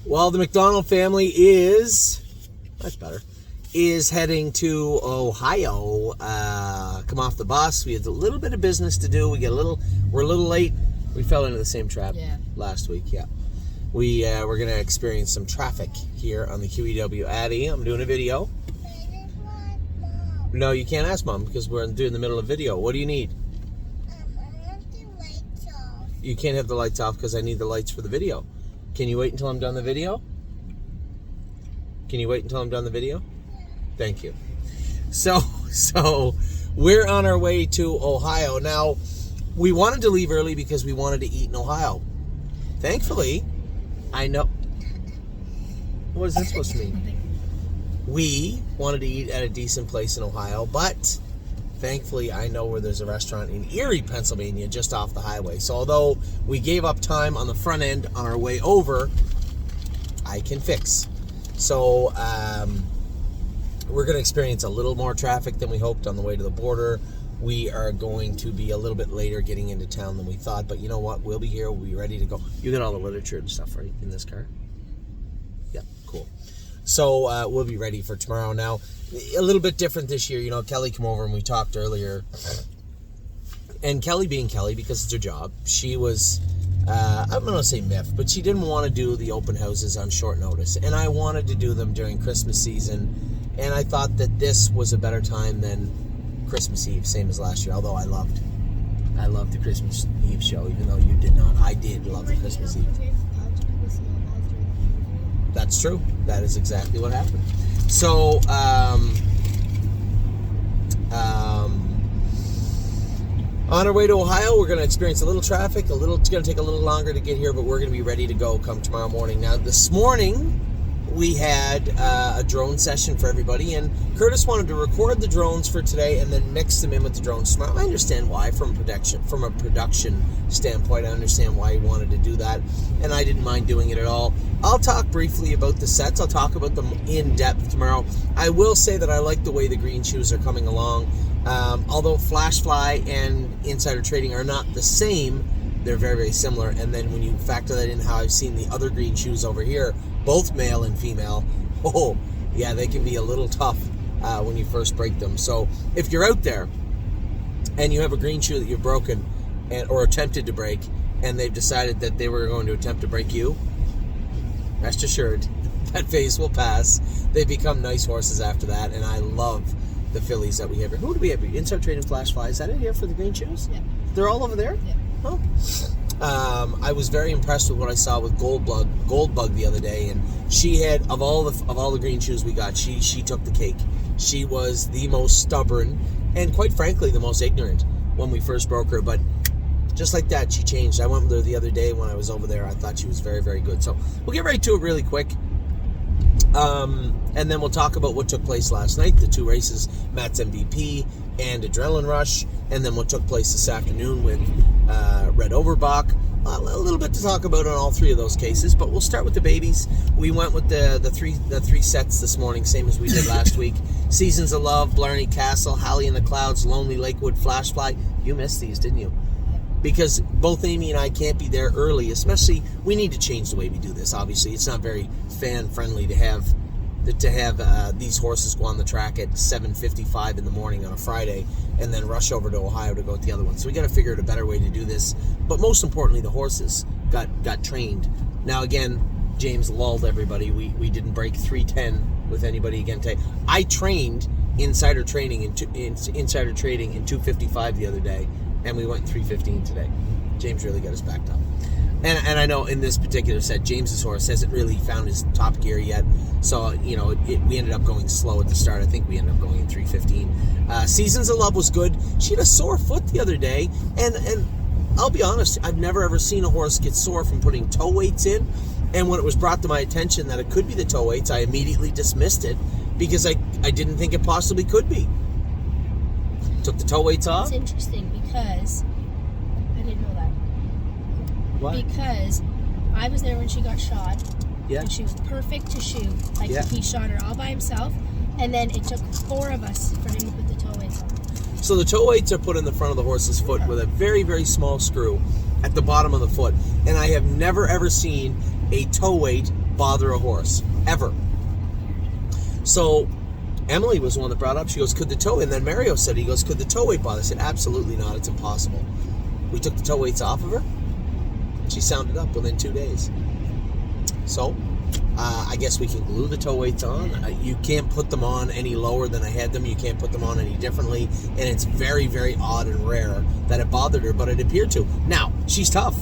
Well, the McDonald family is heading to Ohio. Come off the bus. We had a little bit of business to do. We're a little late. We fell into the same trap last week. Yeah, we're gonna experience some traffic here on the QEW Addy. I'm doing a video. No, you can't ask Mom because we're doing the middle of video. What do you need? I want the lights off. You can't have the lights off because I need the lights for the video. Can you wait until I'm done the video? Can you wait until I'm done the video? Thank you. So we're on our way to Ohio. Now, we wanted to leave early because we wanted to eat in Ohio. Thankfully, I know... What is that supposed to mean? We wanted to eat at a decent place in Ohio, but thankfully I know where there's a restaurant in Erie, Pennsylvania, just off the highway. So although we gave up time on the front end on our way over, I can fix. So we're going to experience a little more traffic than we hoped on the way to the border. We are going to be a little bit later getting into town than we thought, but you know what? We'll be here. We'll be ready to go. You got all the literature and stuff, right, in this car? Yeah, cool. So we'll be ready for tomorrow. Now, a little bit different this year. You know, Kelly came over and we talked earlier. And Kelly being Kelly, because it's her job, she was, I'm not going to say miffed, but she didn't want to do the open houses on short notice. And I wanted to do them during Christmas season. And I thought that this was a better time than Christmas Eve, same as last year. Although I loved the Christmas Eve show, even though you did not. I did love the Christmas Eve. That's true. That is exactly what happened. So, on our way to Ohio, we're going to experience a little traffic. It's going to take a little longer to get here, but we're going to be ready to go come tomorrow morning. Now, this morning, we had a drone session for everybody, and Curtis wanted to record the drones for today and then mix them in with the drones tomorrow. I understand why, from a production standpoint. I understand why he wanted to do that, and I didn't mind doing it at all. I'll talk briefly about the sets. I'll talk about them in depth tomorrow. I will say that I like the way the green shoes are coming along. Although Flash Fly and Insider Trading are not the same, they're very, very similar. And then when you factor that in, how I've seen the other green shoes over here, both male and female, oh, yeah, they can be a little tough when you first break them. So if you're out there and you have a green shoe that you've broken or attempted to break, and they've decided that they were going to attempt to break you, rest assured, that phase will pass. They become nice horses after that, and I love the fillies that we have here. Who do we have here? Inside Trading Flash Fly. Is that it here for the green shoes? Yeah. They're all over there? Yeah. Oh. I was very impressed with what I saw with Gold Bug the other day, and she had, of all the green shoes we got, she took the cake. She was the most stubborn and, quite frankly, the most ignorant when we first broke her, but just like that, she changed. I went with her the other day when I was over there. I thought she was very, very good. So we'll get right to it really quick. And then we'll talk about what took place last night, the two races, Matt's MVP and Adrenaline Rush, and then what took place this afternoon with Red Overbach. A little bit to talk about on all three of those cases, but we'll start with the babies. We went with the three sets this morning, same as we did last week. Seasons of Love, Blarney Castle, Halley in the Clouds, Lonely Lakewood, Flash Fly. You missed these, didn't you? Because both Amy and I can't be there early, especially, we need to change the way we do this, obviously. It's not very fan-friendly to have these horses go on the track at 7:55 in the morning on a Friday and then rush over to Ohio to go with the other one. So we got to figure out a better way to do this. But most importantly, the horses got trained. Now, again, James lulled everybody. We didn't break 3:10 with anybody again today. I trained Insider Trading in 2:55 the other day, and we went 3:15 today. James really got us backed up. And I know in this particular set, James's horse hasn't really found his top gear yet. So, you know, we ended up going slow at the start. I think we ended up going in 3:15. Seasons of Love was good. She had a sore foot the other day. And I'll be honest, I've never ever seen a horse get sore from putting toe weights in. And when it was brought to my attention that it could be the toe weights, I immediately dismissed it because I didn't think it possibly could be. Took the toe weights off. It's interesting because I didn't know that. What? Because I was there when she got shot. Yeah. And she was perfect to shoot. Like, yeah. He shot her all by himself. And then it took 4 of us for him to put the toe weights on. So the toe weights are put in the front of the horse's foot with a very, very small screw at the bottom of the foot. And I have never, ever seen a toe weight bother a horse, ever. So Emily was the one that brought up, she goes, could the toe, and then Mario said, he goes, could the toe weight bother? I said, absolutely not, it's impossible. We took the toe weights off of her. She sounded up within 2 days. So, I guess we can glue the toe weights on. You can't put them on any lower than I had them. You can't put them on any differently. And it's very, very odd and rare that it bothered her, but it appeared to. Now, she's tough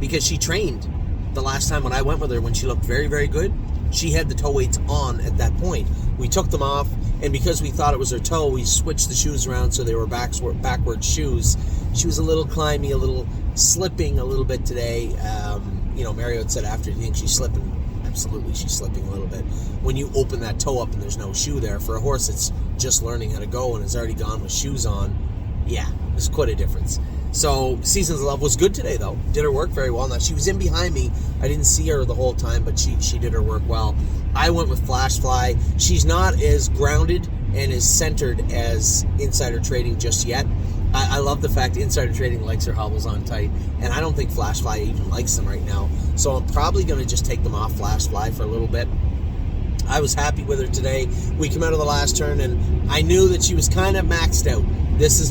because she trained the last time when I went with her when she looked very, very good. She had the toe weights on at that point. We took them off, and because we thought it was her toe, we switched the shoes around so they were backward shoes. She was a little climby, a little slipping a little bit today. Mario had said after, do you think she's slipping? Absolutely, she's slipping a little bit. When you open that toe up and there's no shoe there, for a horse that's just learning how to go and has already gone with shoes on, yeah, there's quite a difference. So Seasons of Love was good today, though. Did her work very well. Now, she was in behind me. I didn't see her the whole time, but she did her work well. I went with Flash Fly. She's not as grounded and as centered as Insider Trading just yet. I love the fact Insider Trading likes her hobbles on tight, and I don't think Flash Fly even likes them right now. So I'm probably going to just take them off Flash Fly for a little bit. I was happy with her today. We came out of the last turn, and I knew that she was kind of maxed out. This is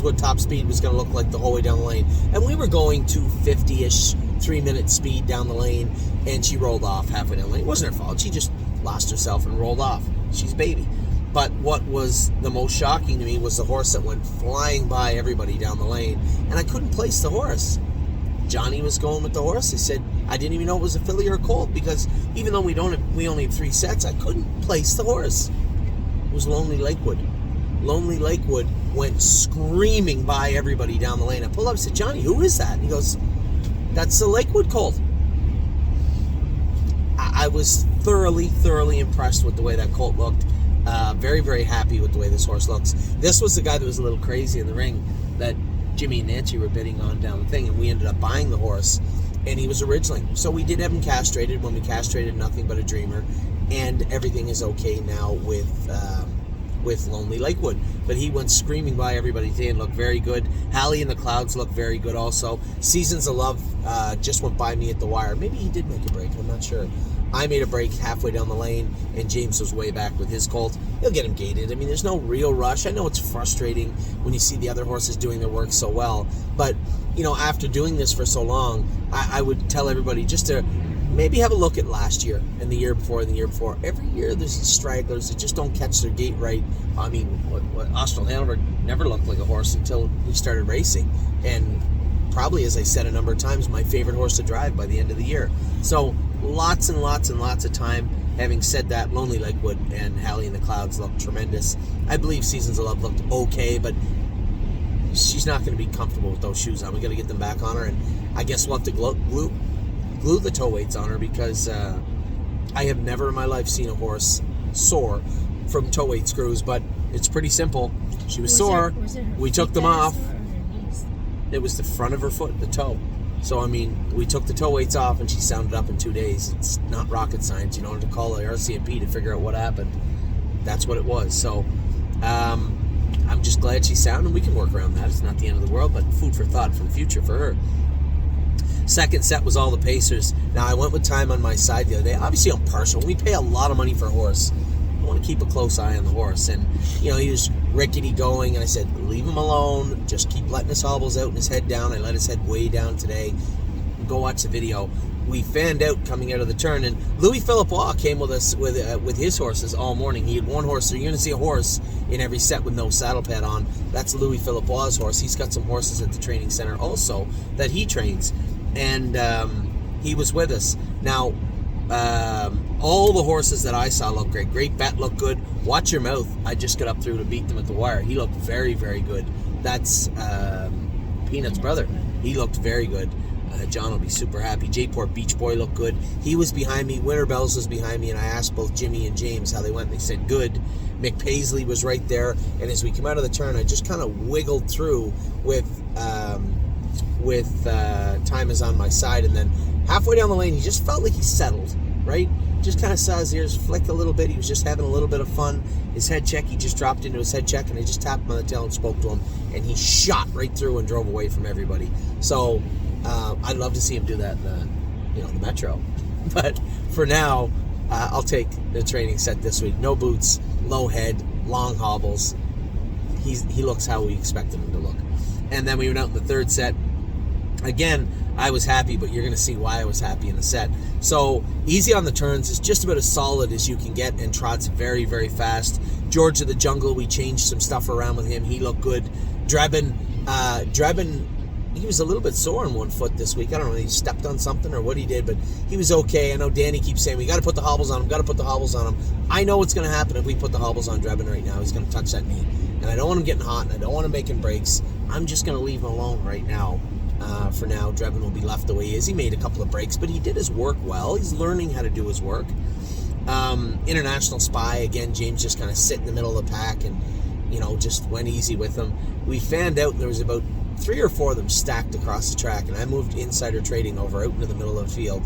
what top speed was going to look like the whole way down the lane. And we were going to 50-ish, 3-minute speed down the lane, and she rolled off halfway down the lane. It wasn't her fault. She just lost herself and rolled off. She's baby. But what was the most shocking to me was the horse that went flying by everybody down the lane, and I couldn't place the horse. Johnny was going with the horse. He said, I didn't even know it was a filly or a colt, because even though we only have 3 sets, I couldn't place the horse. It was Lonely Lakewood. Lonely Lakewood went screaming by everybody down the lane. I pulled up and said, Johnny, who is that? And he goes, that's the Lakewood colt. I was thoroughly impressed with the way that colt looked. Very, very happy with the way this horse looks. This was the guy that was a little crazy in the ring that Jimmy and Nancy were bidding on down the thing, and we ended up buying the horse, and he was a ridgeling. So we did have him castrated. When we castrated, nothing but a dreamer, and everything is okay now with Lonely Lakewood. But he went screaming by everybody today and looked very good. Hallie in the Clouds looked very good also. Seasons of Love just went by me at the wire. Maybe he did make a break, I'm not sure. I made a break halfway down the lane, and James was way back with his colt. He'll get him gated. I mean, there's no real rush. I know it's frustrating when you see the other horses doing their work so well, but, after doing this for so long, I would tell everybody just to maybe have a look at last year and the year before and the year before. Every year there's stragglers that just don't catch their gait right. I mean, what Austral Hanover never looked like a horse until we started racing, and probably, as I said a number of times, my favorite horse to drive by the end of the year. So lots and lots and lots of time. Having said that, Lonely Lakewood and Hallie in the Clouds looked tremendous. I believe Seasons of Love looked okay, but she's not going to be comfortable with those shoes on. We got to get them back on her, and I guess we'll have to glue the toe weights on her, because I have never in my life seen a horse sore from toe weight screws, but it's pretty simple. She was sore. We took them off. It was the front of her foot, the toe. So, I mean, we took the toe weights off, and she sounded up in 2 days. It's not rocket science. You don't have to call the RCMP to figure out what happened. That's what it was. So, I'm just glad she's sound, and we can work around that. It's not the end of the world, but food for thought for the future for her. Second set was all the pacers. Now, I went with time on my side the other day. Obviously, I'm partial. We pay a lot of money for a horse. I want to keep a close eye on the horse. And, he was rickety going, and I said, leave him alone. Just keep letting his hobbles out and his head down. I let his head way down today. Go watch the video. We fanned out coming out of the turn, and Louis Philippois came with us with his horses all morning. He had one horse, so you're going to see a horse in every set with no saddle pad on. That's Louis Philippois' horse. He's got some horses at the training center also that he trains, and he was with us. Now, all the horses that I saw looked great. Great Bet looked good. Watch Your Mouth. I just got up through to beat them at the wire. He looked very, very good. That's Peanut's brother. He looked very good. John will be super happy. J-Port Beach Boy looked good. He was behind me. Winter Bells was behind me, and I asked both Jimmy and James how they went. They said good. Mick Paisley was right there, and as we come out of the turn, I just kind of wiggled through with Time Is on my side, and then halfway down the lane, he just felt like he settled, right? Just kind of saw his ears flick a little bit. He was just having a little bit of fun. His head check, he just dropped into his head check, and I just tapped him on the tail and spoke to him, and he shot right through and drove away from everybody. So I'd love to see him do that in the Metro. But for now, I'll take the training set this week. No boots, low head, long hobbles. He looks how we expected him to look. And then we went out in the third set. Again, I was happy, but you're going to see why I was happy in the set. So easy on the turns, is just about as solid as you can get, and trots very, very fast. George of the Jungle, we changed some stuff around with him. He looked good. Drebin, he was a little bit sore on one foot this week. I don't know if he stepped on something or what he did, but he was okay. I know Danny keeps saying, we got to put the hobbles on him, I know what's going to happen if we put the hobbles on Drebin right now. He's going to touch that knee. And I don't want him getting hot, and I don't want him making breaks. I'm just going to leave him alone right now. For now, Drebin will be left the way he is. He made a couple of breaks, but he did his work well. He's learning how to do his work. International Spy, again, James just kind of sit in the middle of the pack and, just went easy with him. We fanned out, and there was about 3 or 4 of them stacked across the track, and I moved insider trading over out into the middle of the field.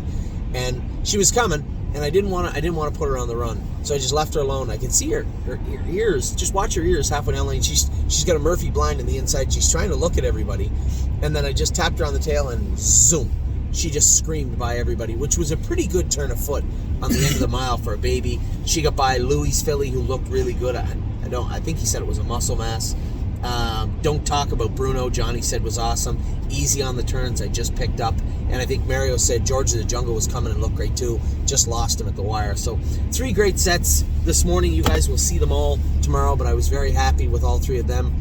And she was coming, and I didn't want to put her on the run, so I just left her alone. I could see her ears. Just watch her ears halfway down the lane. She's got a Murphy blind in the inside. She's trying to look at everybody, and then I just tapped her on the tail, and zoom, she just screamed by everybody, which was a pretty good turn of foot on the end of the mile for a baby. She got by Louis filly, who looked really good. I think he said it was a muscle mass. Don't talk about Bruno. Johnny said was awesome. Easy on the turns. I just picked up. And I think Mario said George of the Jungle was coming and looked great too. Just lost him at the wire. So 3 great sets this morning. You guys will see them all tomorrow, but I was very happy with all 3 of them.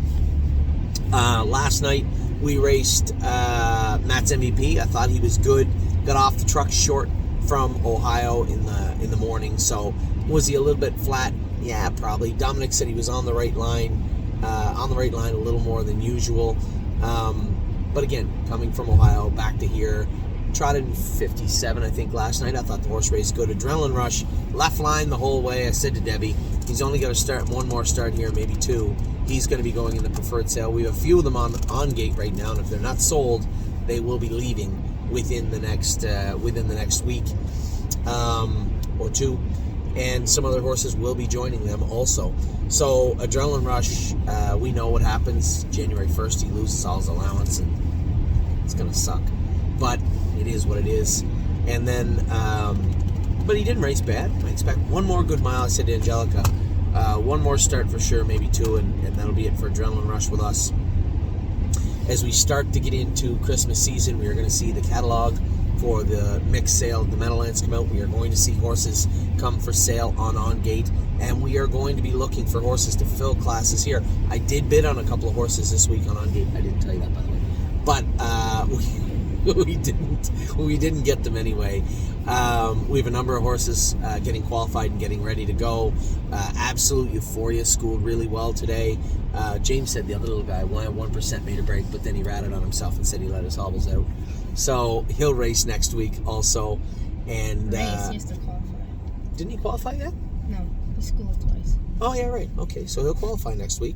Last night we raced Matt's MVP. I thought he was good. Got off the truck short from Ohio in the morning. So was he a little bit flat? Yeah, probably. Dominic said he was on the right line. A little more than usual. But again, coming from Ohio back to here, trotted in 57, I think, last night. I thought the horse race good. Adrenaline Rush, left line the whole way. I said to Debbie, he's only going to start one more start here, maybe 2. He's going to be going in the preferred sale. We have a few of them on gate right now, and if they're not sold, they will be leaving within the next week or 2. And some other horses will be joining them also. So Adrenaline Rush, we know what happens. January 1st, he loses all his allowance, and it's going to suck. But it is what it is. And then, but he didn't race bad. I expect one more good mile. I said to Angelica, one more start for sure, maybe 2, and that'll be it for Adrenaline Rush with us. As we start to get into Christmas season, we are going to see the catalog for the mixed sale of the Meadowlands come out. We are going to see horses come for sale on gate, and we are going to be looking for horses to fill classes here. I did bid on a couple of horses this week on gate. I didn't tell you that, by the way, but we didn't get them anyway. We have a number of horses getting qualified and getting ready to go. Absolute Euphoria schooled really well today. James said the other little guy, 1% made a break, but then he ratted on himself and said he let his hobbles out. So he'll race next week also. And Reyes used to qualify. Didn't he qualify yet? No, he schooled twice. Oh yeah, right. Okay, so he'll qualify next week.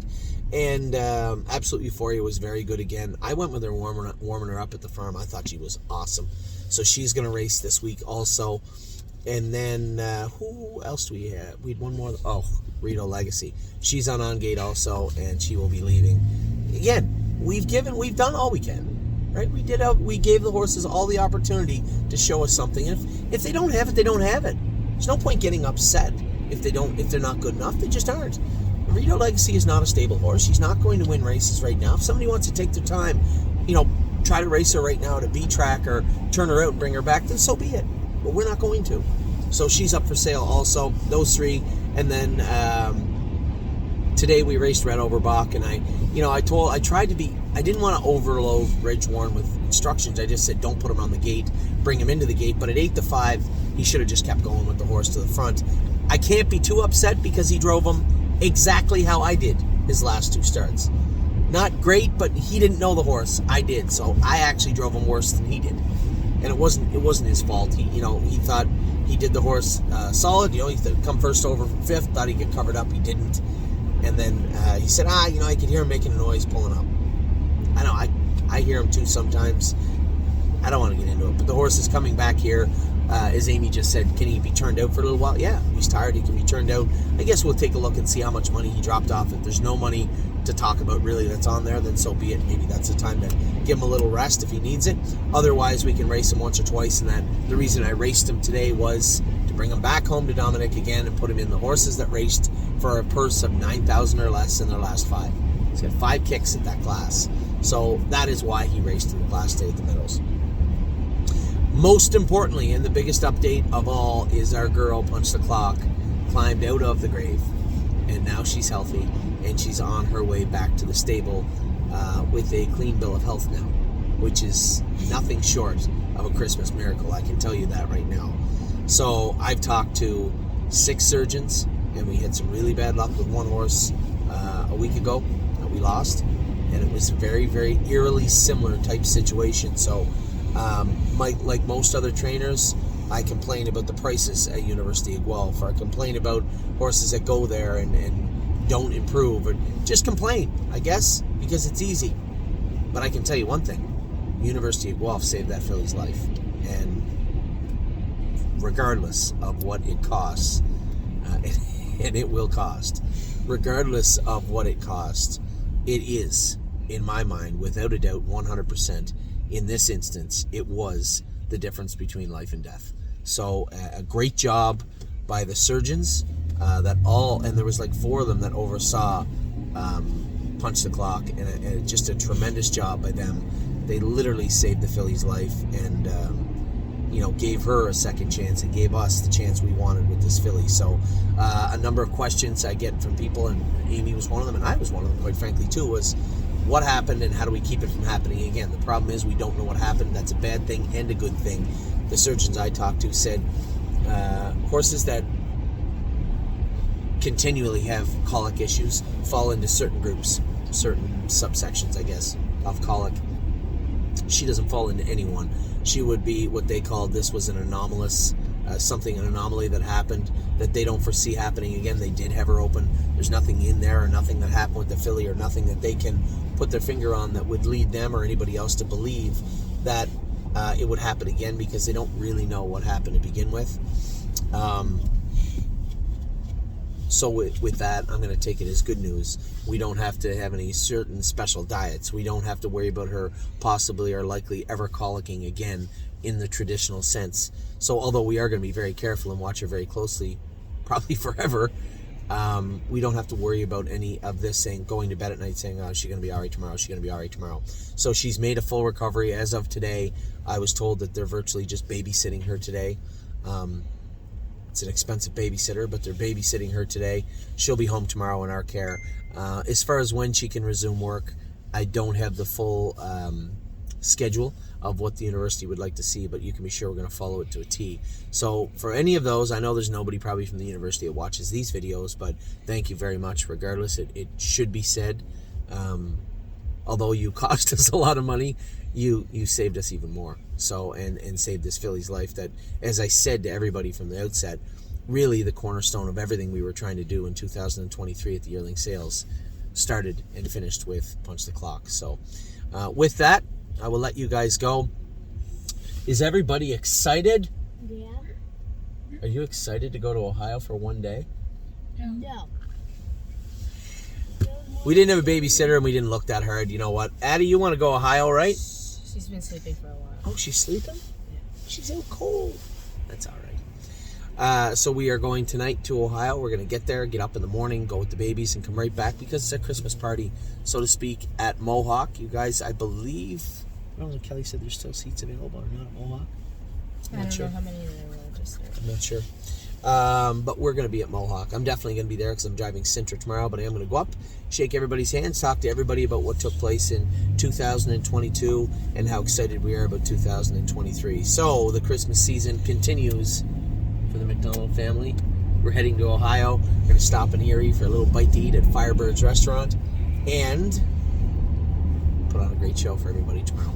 And Absolute Euphoria was very good again. I went with her warming her up at the farm. I thought she was awesome. So she's going to race this week also. And then who else do we have? We had one more. Oh, Rito Legacy. She's on gate also, and she will be leaving. Again, we've done all we can. Right? We gave the horses all the opportunity to show us something. And if they don't have it, they don't have it. There's no point getting upset if they're not good enough. They just aren't. Rito Legacy is not a stable horse. She's not going to win races right now. If somebody wants to take their time, try to race her right now at a B track or turn her out and bring her back, then so be it. But we're not going to. So she's up for sale also. Those 3, and then today we raced Red Overbach, and I didn't want to overload Ridge Warren with instructions. I just said don't put him on the gate, bring him into the gate. But at 8-5, he should have just kept going with the horse to the front. I can't be too upset because he drove him exactly how I did his last 2 starts. Not great, but he didn't know the horse. I did, so I actually drove him worse than he did, and it wasn't his fault. He thought he did the horse solid. He could come first over from 5th. Thought he'd get covered up. He didn't, and then he said, I could hear him making a noise pulling up. I know I hear him too sometimes. I don't want to get into it, but the horse is coming back here. As Amy just said, can he be turned out for a little while? Yeah, if he's tired, he can be turned out. I guess we'll take a look and see how much money he dropped off. If there's no money to talk about really that's on there, then so be it. Maybe that's the time to give him a little rest if he needs it. Otherwise, we can race him once or twice, and that the reason I raced him today was to bring him back home to Dominic again and put him in the horses that raced for a purse of $9,000 or less in their last 5. He's got 5 kicks at that class. So that is why he raced in the class day at the Meadows. Most importantly, and the biggest update of all, is our girl, Punch the Clock, climbed out of the grave, and now she's healthy, and she's on her way back to the stable with a clean bill of health now, which is nothing short of a Christmas miracle. I can tell you that right now. So I've talked to 6 surgeons, and we had some really bad luck with one horse a week ago that we lost, and it was a very, very eerily similar type situation. So like most other trainers, I complain about the prices at University of Guelph, or I complain about horses that go there and don't improve, or just complain, I guess, because it's easy. But I can tell you one thing, University of Guelph saved that filly's life, and regardless of what it costs, and it will cost, regardless of what it costs, it is, in my mind, without a doubt, 100%, in this instance, it was the difference between life and death. So a great job by the surgeons, and there was like 4 of them that oversaw Punch the Clock, and just a tremendous job by them. They literally saved the filly's life, and gave her a second chance, and gave us the chance we wanted with this filly. So a number of questions I get from people, and Amy was one of them, and I was one of them, quite frankly, too, was what happened and how do we keep it from happening again? The problem is we don't know what happened. That's a bad thing and a good thing. The surgeons I talked to said horses that continually have colic issues fall into certain groups, certain subsections, I guess, of colic. She doesn't fall into any one. She would be what they called, this was an anomalous, an anomaly that happened that they don't foresee happening again. They did have her open. There's nothing in there, or nothing that happened with the filly, or nothing that they can put their finger on that would lead them or anybody else to believe that it would happen again, because they don't really know what happened to begin with. So with that, I'm going to take it as good news. We don't have to have any certain special diets. We don't have to worry about her possibly or likely ever colicking again in the traditional sense. So although we are going to be very careful and watch her very closely, probably forever, we don't have to worry about any of this going to bed at night saying, oh, she's going to be all right tomorrow, she's going to be all right tomorrow. So she's made a full recovery as of today. I was told that they're virtually just babysitting her today. It's an expensive babysitter, but they're babysitting her today. She'll be home tomorrow in our care. As far as when she can resume work, I don't have the full schedule of what the university would like to see, but you can be sure we're going to follow it to a T. So for any of those, I know there's nobody probably from the university that watches these videos, but thank you very much. Regardless, it should be said. Although you cost us a lot of money, you saved us even more. So and saved this filly's life that, as I said to everybody from the outset, really the cornerstone of everything we were trying to do in 2023 at the yearling sales started and finished with Punch the Clock. So with that, I will let you guys go. Is everybody excited? Yeah. Are you excited to go to Ohio for one day? No. We didn't have a babysitter and we didn't look that hard. You know what? Addie, you want to go Ohio, right? She's been sleeping for a while. Oh, she's sleeping? Yeah. She's out cold. That's all right. So we are going tonight to Ohio. We're going to get there, get up in the morning, go with the babies, and come right back because it's a Christmas party, so to speak, at Mohawk. You guys, I believe, I don't know, Kelly said there's still seats available or not at Mohawk. I don't know how many there were just there. I'm not sure. But we're going to be at Mohawk. I'm definitely going to be there because I'm driving Sintra tomorrow, but I am going to go up, shake everybody's hands, talk to everybody about what took place in 2022 and how excited we are about 2023. So the Christmas season continues for the McDonald family. We're heading to Ohio. We're going to stop in Erie for a little bite to eat at Firebird's Restaurant and put on a great show for everybody tomorrow.